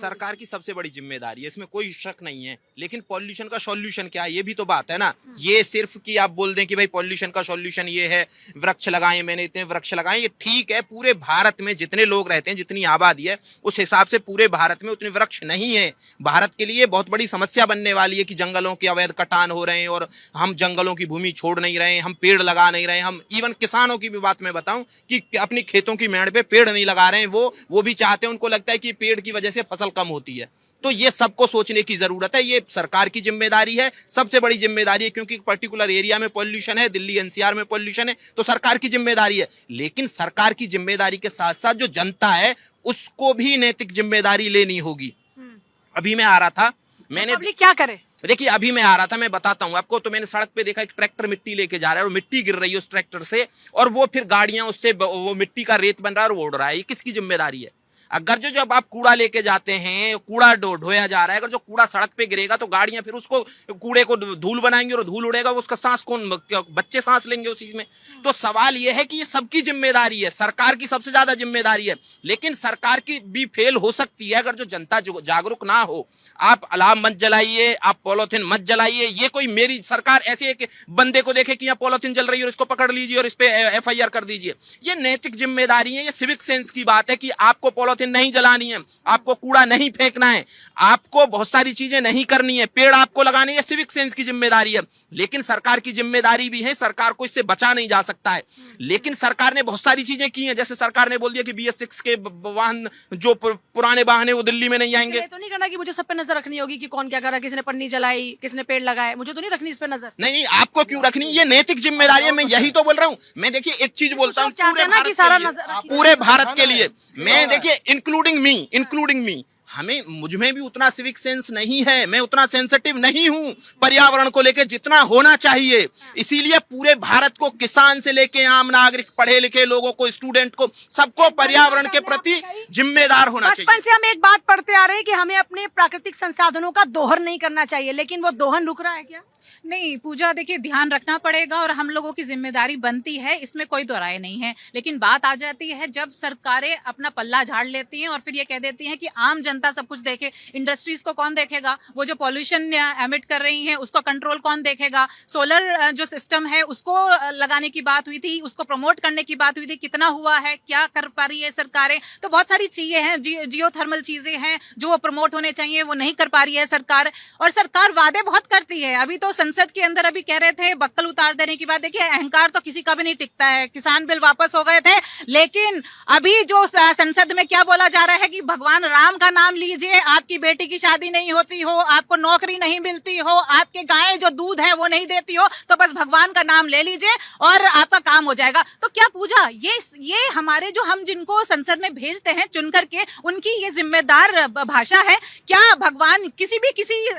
सरकार की सबसे बड़ी जिम्मेदारी है, इसमें कोई शक नहीं है। लेकिन पॉल्यूशन का सॉल्यूशन क्या है, ये भी तो बात है ना। ये सिर्फ कि आप बोल दें कि भाई पॉल्यूशन का सॉल्यूशन ये है, वृक्ष लगाए, मैंने इतने वृक्ष लगाए, ये ठीक है। पूरे भारत में जितने लोग रहते हैं, जितनी आबादी है, उस हिसाब से पूरे भारत में उतने वृक्ष नहीं है। भारत के लिए बहुत बड़ी समस्या बनने वाली है कि जंगलों के अवैध कटान हो रहे हैं और हम जंगलों की भूमि छोड़ नहीं रहे, हम पेड़ लगा नहीं रहे। हम इवन किसानों की भी बात मैं बताऊं कि अपनी खेतों की मेड़ पे पेड़ नहीं लगा रहे हैं, वो भी चाहते हैं, उनको लगता है कि पेड़ की वजह से फसल कम होती है। तो ये सबको सोचने की जरूरत है, ये सरकार की जिम्मेदारी है, सबसे बड़ी जिम्मेदारी है। क्योंकि पर्टिकुलर एरिया में पॉल्यूशन है, दिल्ली एनसीआर में पॉल्यूशन है, तो सरकार की जिम्मेदारी है। लेकिन सरकार की जिम्मेदारी के साथ साथ जो जनता है उसको भी नैतिक जिम्मेदारी लेनी होगी। अभी मैं आ रहा था, मैंने पब्लिक क्या करे, देखिए अभी मैं आ रहा था, मैं बताता हूं आपको। तो मैंने सड़क पे देखा एक ट्रैक्टर मिट्टी लेके जा रहा है और मिट्टी गिर रही है उस ट्रैक्टर से, और वो फिर गाड़ियां उससे वो मिट्टी का रेत बन रहा है और वो उड़ रहा है। ये किसकी जिम्मेदारी है? अगर जो जब आप कूड़ा लेके जाते हैं, कूड़ा ढोया जा रहा है, अगर जो कूड़ा सड़क पे गिरेगा तो गाड़ियां फिर उसको कूड़े को धूल बनाएंगी और धूल उड़ेगा, उसका सांस कौन, बच्चे सांस लेंगे उस चीज में। तो सवाल यह है कि ये सबकी जिम्मेदारी है, सरकार की सबसे ज्यादा जिम्मेदारी है। लेकिन सरकार की भी फेल हो सकती है अगर जो जनता जागरूक ना हो। आप अलार्म मत जलाइए, आप पॉलिथीन मत जलाइए। ये कोई मेरी सरकार ऐसे एक बंदे को देखे कि यहाँ पॉलिथीन जल रही है और इसको पकड़ लीजिए और इस पे एफआईआर कर दीजिए। ये नैतिक जिम्मेदारी है, ये सिविक सेंस की बात है कि आपको पॉलिथीन नहीं जलानी है, आपको कूड़ा नहीं फेंकना है, आपको बहुत सारी चीजें नहीं करनी है, पेड़ आपको लगाने, ये सिविक सेंस की जिम्मेदारी है। लेकिन सरकार की जिम्मेदारी भी है, सरकार को इससे बचा नहीं जा सकता है। लेकिन सरकार ने बहुत सारी चीजें की हैं, जैसे सरकार ने बोल दिया कि BS6 के वाहन, जो पुराने वाहन है, वो दिल्ली में नहीं आएंगे। तो नहीं करना कि मुझे सब पे नजर रखनी होगी कि कौन क्या कर रहा है, किसने पन्नी जलाई, किसने पेड़ लगाए, मुझे तो नहीं रखनी इस पे नजर। नहीं, आपको क्यों रखनी, ये नैतिक जिम्मेदारी है, मैं यही तो बोल रहा हूँ। मैं देखिए एक चीज बोलता हूँ, पूरे भारत के लिए, मैं देखिए इंक्लूडिंग मी, हमें मुझ में भी उतना सिविक सेंस नहीं है, मैं उतना सेंसिटिव नहीं हूं पर्यावरण को लेके जितना होना चाहिए। इसीलिए पूरे भारत को, किसान से लेके आम नागरिक, पढ़े लिखे लोगों को, स्टूडेंट को, सबको पर्यावरण के प्रति जिम्मेदार होना चाहिए। बचपन से हम एक बात पढ़ते आ रहे हैं कि हमें अपने प्राकृतिक संसाधनों का दोहन नहीं करना चाहिए, लेकिन वो दोहन रुक रहा है क्या? नहीं पूजा, देखिए ध्यान रखना पड़ेगा और हम लोगों की जिम्मेदारी बनती है, इसमें कोई दो राय नहीं है। लेकिन बात आ जाती है जब सरकारें अपना पल्ला झाड़ लेती हैं और फिर ये कह देती हैं कि आम जनता सब कुछ देखे। इंडस्ट्रीज को कौन देखेगा? वो जो पॉल्यूशन एमिट कर रही हैं उसको कंट्रोल कौन देखेगा? सोलर जो सिस्टम है उसको लगाने की बात हुई थी, उसको प्रमोट करने की बात हुई थी, कितना हुआ है, क्या कर पा रही है सरकारें? तो बहुत सारी चीजें हैं, जियोथर्मल चीजें हैं जो प्रमोट होने चाहिए, वो नहीं कर पा रही है सरकार। और सरकार वादे बहुत करती है। अभी तो संसद के अंदर अभी कह रहे थे बक्कल उतार देने की बात। देखिए अहंकार तो किसी का भी नहीं टिकता है, किसान बिल वापस हो गए थे, लेकिन अभी जो संसद में क्या बोला जा रहा है कि भगवान राम का नाम लीजिए, आपकी बेटी की शादी नहीं होती हो, आपको नौकरी नहीं मिलती हो, आपके गाय जो दूध है वो नहीं देती हो, तो बस भगवान का नाम ले लीजिए और आपका काम हो जाएगा। तो क्या पूजा, ये हमारे जो हम जिनको संसद में भेजते हैं चुन करके, उनकी ये जिम्मेदार भाषा है क्या? भगवान किसी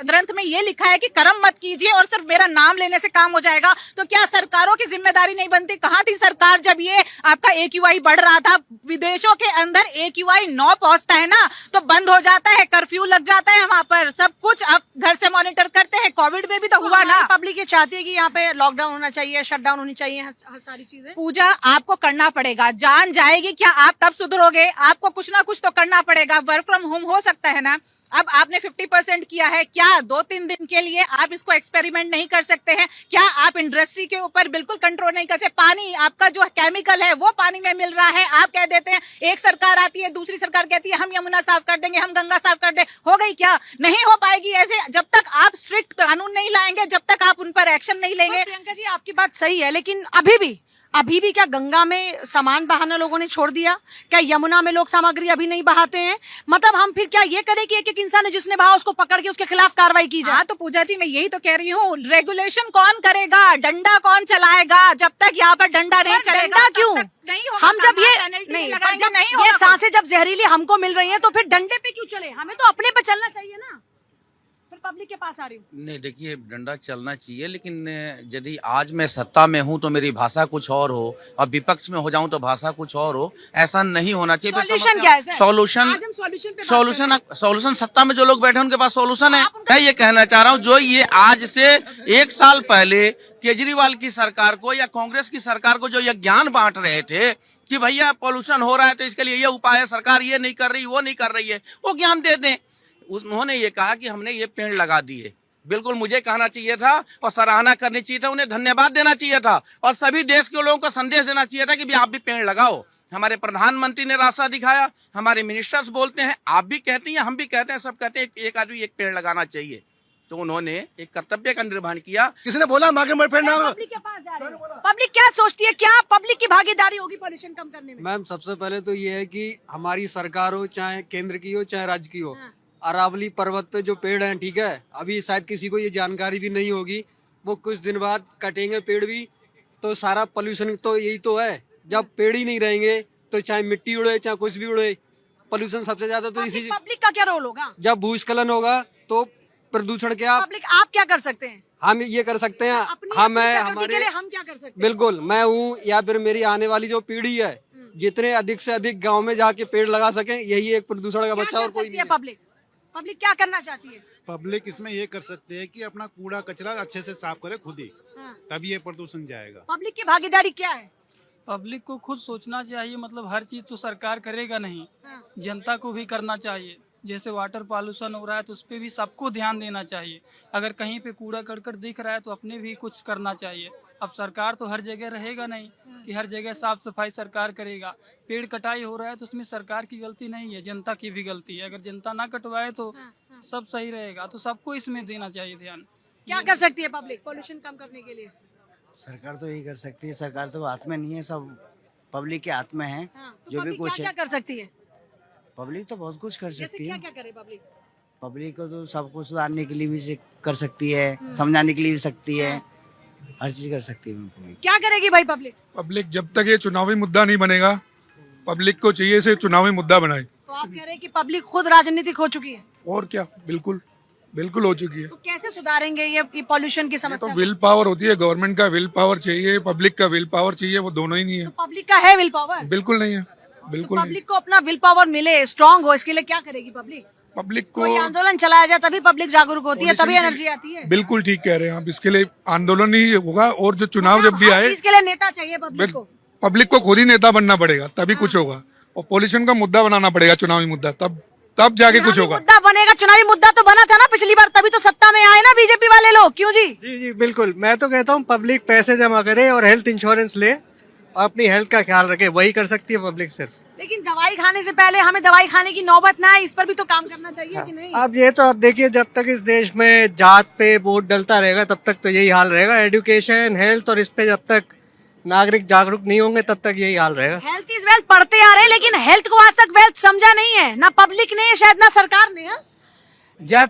ग्रंथ में ये लिखा है कि कर्म मत कीजिए और सिर्फ मेरा नाम लेने से काम हो जाएगा? तो क्या सरकारों की जिम्मेदारी नहीं बनती? कहां थी सरकार जब ये आपका AQI बढ़ रहा था? विदेशों के अंदर AQI 9 पहुंचता है ना तो बंद हो जाता है, कर्फ्यू लग जाता है, वहां पर सब कुछ अब घर से मॉनिटर करते हैं। कोविड में भी तो हुआ ना। पब्लिक ये चाहती है कि यहाँ पे लॉकडाउन होना चाहिए, शटडाउन होनी चाहिए, हर सारी चीजें। पूजा आपको करना पड़ेगा, जान जाएगी क्या आप तब सुधरोगे? आपको कुछ ना कुछ तो करना पड़ेगा। वर्क फ्रॉम होम हो सकता है ना, अब आपने 50% किया है, क्या 2-3 दिन के लिए आप इसको एक्सपेरिमेंट नहीं कर सकते हैं? क्या आप इंडस्ट्री के ऊपर बिल्कुल कंट्रोल नहीं कर सकते? पानी आपका जो केमिकल है वो पानी में मिल रहा है, आप कह देते हैं, एक सरकार आती है, दूसरी सरकार कहती है हम यमुना साफ कर देंगे, हम गंगा साफ कर देंगे। हो गई क्या? नहीं हो पाएगी ऐसे। जब तक आप स्ट्रिक्ट कानून नहीं लाएंगे, जब तक आप उन पर एक्शन नहीं लेंगे। प्रियंका जी आपकी बात सही है, लेकिन अभी भी क्या गंगा में सामान बहाना लोगों ने छोड़ दिया? क्या यमुना में लोग सामग्री अभी नहीं बहाते हैं? मतलब हम फिर क्या ये करें कि एक इंसान है जिसने बहा उसको पकड़ के उसके खिलाफ कार्रवाई की जाए? हाँ तो पूजा जी मैं यही तो कह रही हूँ, रेगुलेशन कौन करेगा, डंडा कौन चलाएगा? जब तक यहाँ पर डंडा नहीं चलेगा, डंडा क्यों? हम जब ये सांसें जब जहरीली हमको मिल रही हैं तो फिर डंडे पे क्यों चले? हमें तो अपने पे चलना चाहिए ना। फिर पब्लिक के पास आ रही हूँ। नहीं देखिए, डंडा चलना चाहिए, लेकिन यदि आज मैं सत्ता में हूँ तो मेरी भाषा कुछ और हो और विपक्ष में हो जाऊं तो भाषा कुछ और हो, ऐसा नहीं होना चाहिए। सॉल्यूशन क्या है? सॉल्यूशन सत्ता में जो लोग बैठे उनके पास सॉल्यूशन है। मैं ये कहना चाह रहा हूँ, जो ये आज से 1 साल पहले केजरीवाल की सरकार को या कांग्रेस की सरकार को जो ये ज्ञान बांट रहे थे कि भैया पॉल्यूशन हो रहा है तो इसके लिए ये उपाय है, सरकार ये नहीं कर रही, वो नहीं कर रही है, वो ज्ञान दे दें। उन्होंने ये कहा कि हमने ये पेड़ लगा दिए। बिल्कुल मुझे कहना चाहिए था और सराहना करनी चाहिए था, उन्हें धन्यवाद देना चाहिए था और सभी देश के लोगों को संदेश देना चाहिए था कि भी आप भी पेड़ लगाओ। हमारे प्रधानमंत्री ने रास्ता दिखाया, हमारे मिनिस्टर्स बोलते हैं, आप भी कहती हैं, हम भी कहते हैं, सब कहते हैं एक आदमी एक पेड़ लगाना चाहिए। तो उन्होंने एक कर्तव्य का निर्वहन किया। किसने बोला मांगे मत पेड़ ना पब्लिक के पास जा रहे हैं। पब्लिक क्या सोचती है, क्या पब्लिक की भागीदारी होगी पॉल्यूशन कम करने में? मैम सबसे पहले तो ये है कि हमारी सरकार हो, चाहे केंद्र की हो चाहे राज्य की हो, अरावली पर्वत पे जो पेड़ हैं, ठीक है, अभी शायद किसी को ये जानकारी भी नहीं होगी, वो कुछ दिन बाद कटेंगे पेड़ भी, तो सारा पोल्यूशन तो यही तो है। जब पेड़ ही नहीं रहेंगे तो चाहे मिट्टी उड़े चाहे कुछ भी उड़े, पोल्यूशन सबसे ज्यादा तो इसी। पब्लिक का क्या रोल होगा? जब भूस्खलन होगा तो प्रदूषण क्या, पब्लिक आप क्या कर सकते हैं? हम ये कर सकते हैं, हम है हमारे, हम क्या कर सकते हैं? बिल्कुल मैं हूँ या फिर मेरी आने वाली जो पीढ़ी है, जितने अधिक से अधिक गांव में जाके पेड़ लगा सकें, यही एक प्रदूषण का बच्चा और कोई नहीं है। पब्लिक क्या करना चाहती है? पब्लिक इसमें ये कर सकते हैं कि अपना कूड़ा कचरा अच्छे से साफ करे खुद ही, तभी ये प्रदूषण जाएगा। पब्लिक की भागीदारी क्या है? पब्लिक को खुद सोचना चाहिए, मतलब हर चीज तो सरकार करेगा नहीं, जनता को भी करना चाहिए। जैसे वाटर पॉल्यूशन हो रहा है तो उस पर भी सबको ध्यान देना चाहिए। अगर कहीं पे कूड़ा करकट दिख रहा है तो अपने भी कुछ करना चाहिए। अब सरकार तो हर जगह रहेगा नहीं कि हर जगह साफ सफाई सरकार करेगा। पेड़ कटाई हो रहा है तो उसमें सरकार की गलती नहीं है, जनता की भी गलती है। अगर जनता ना कटवाए तो सब सही रहेगा, तो सबको इसमें देना चाहिए ध्यान। क्या कर सकती है पब्लिक पोल्यूशन कम करने के लिए? सरकार तो यही कर सकती है, सरकार तो हाथ में नहीं है, सब पब्लिक के हाथ में है। तो जो भी कुछ क्या है कर सकती है? पब्लिक तो बहुत कुछ कर सकती क्या है। क्या करे पब्लिक? पब्लिक को तो सब कुछ सुधारने के लिए भी कर सकती है, समझाने के लिए भी सकती है, हर चीज कर सकती है पब्लिक। क्या करेगी भाई पब्लिक? पब्लिक जब तक ये चुनावी मुद्दा नहीं बनेगा, पब्लिक को चाहिए इसे चुनावी मुद्दा बनाए। तो आप कह रहे हैं कि पब्लिक खुद राजनीतिक हो चुकी है? और क्या, बिल्कुल बिल्कुल हो चुकी है। तो कैसे सुधारेंगे ये पॉल्यूशन की तो समस्या? विल पावर होती है, गवर्नमेंट का विल पावर चाहिए, पब्लिक का विल पावर चाहिए, वो दोनों ही नहीं है। तो पब्लिक का है विल पावर? बिल्कुल नहीं है, बिल्कुल नहीं। पब्लिक को अपना विल पावर मिले, स्ट्रांग हो, इसके लिए क्या करेगी पब्लिक? पब्लिक को कोई आंदोलन चलाया जाए तभी पब्लिक जागरूक होती है, तभी एनर्जी आती है। बिल्कुल ठीक कह रहे हैं आप, इसके लिए आंदोलन ही होगा। और जो चुनाव जब भी हर आए, चीज के लिए नेता चाहिए पब्लिक को। पब्लिक को खुद ही नेता बनना पड़ेगा, तभी कुछ होगा। और पॉल्यूशन का मुद्दा बनाना पड़ेगा, चुनावी मुद्दा, तब जाके कुछ होगा। मुद्दा बनेगा, चुनावी मुद्दा तो बना था ना पिछली बार, तभी तो सत्ता में आए ना बीजेपी वाले लोग। क्यों जी? जी जी बिल्कुल, मैं तो कहता हूँ पब्लिक पैसे जमा करे और हेल्थ इंश्योरेंस ले, अपनी हेल्थ का ख्याल रखे, वही कर सकती है पब्लिक सिर्फ। लेकिन दवाई खाने से पहले हमें दवाई खाने की नौबत ना है, इस पर भी तो काम करना चाहिए कि नहीं? अब ये तो अब देखिए, जब तक इस देश में जात पे वोट डलता रहेगा तब तक तो यही हाल रहेगा। एजुकेशन, हेल्थ और इस पे जब तक नागरिक जागरूक नहीं होंगे तब तक यही हाल रहेगा। हेल्थ इज वेल्थ पढ़ते आ रहे हैं, लेकिन हेल्थ को आज तक वेल्थ समझा नहीं है, ना पब्लिक ने, शायद ना सरकार ने। जब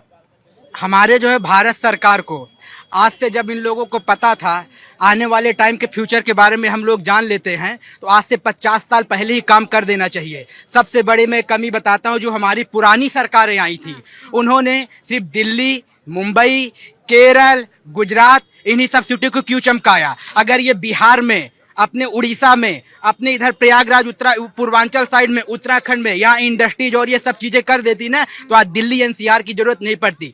हमारे जो है भारत सरकार को आज से जब इन लोगों को पता था आने वाले टाइम के फ्यूचर के बारे में हम लोग जान लेते हैं, तो आज से 50 साल पहले ही काम कर देना चाहिए। सबसे बड़ी मैं कमी बताता हूँ, जो हमारी पुरानी सरकारें आई थी उन्होंने सिर्फ दिल्ली, मुंबई, केरल, गुजरात इन्हीं सब सिटी को क्यों चमकाया? अगर ये बिहार में, अपने उड़ीसा में, अपने इधर प्रयागराज पूर्वांचल साइड में, उत्तराखंड में यहाँ इंडस्ट्रीज और ये सब चीजें कर देती ना, तो आज दिल्ली एनसीआर की जरूरत नहीं पड़ती।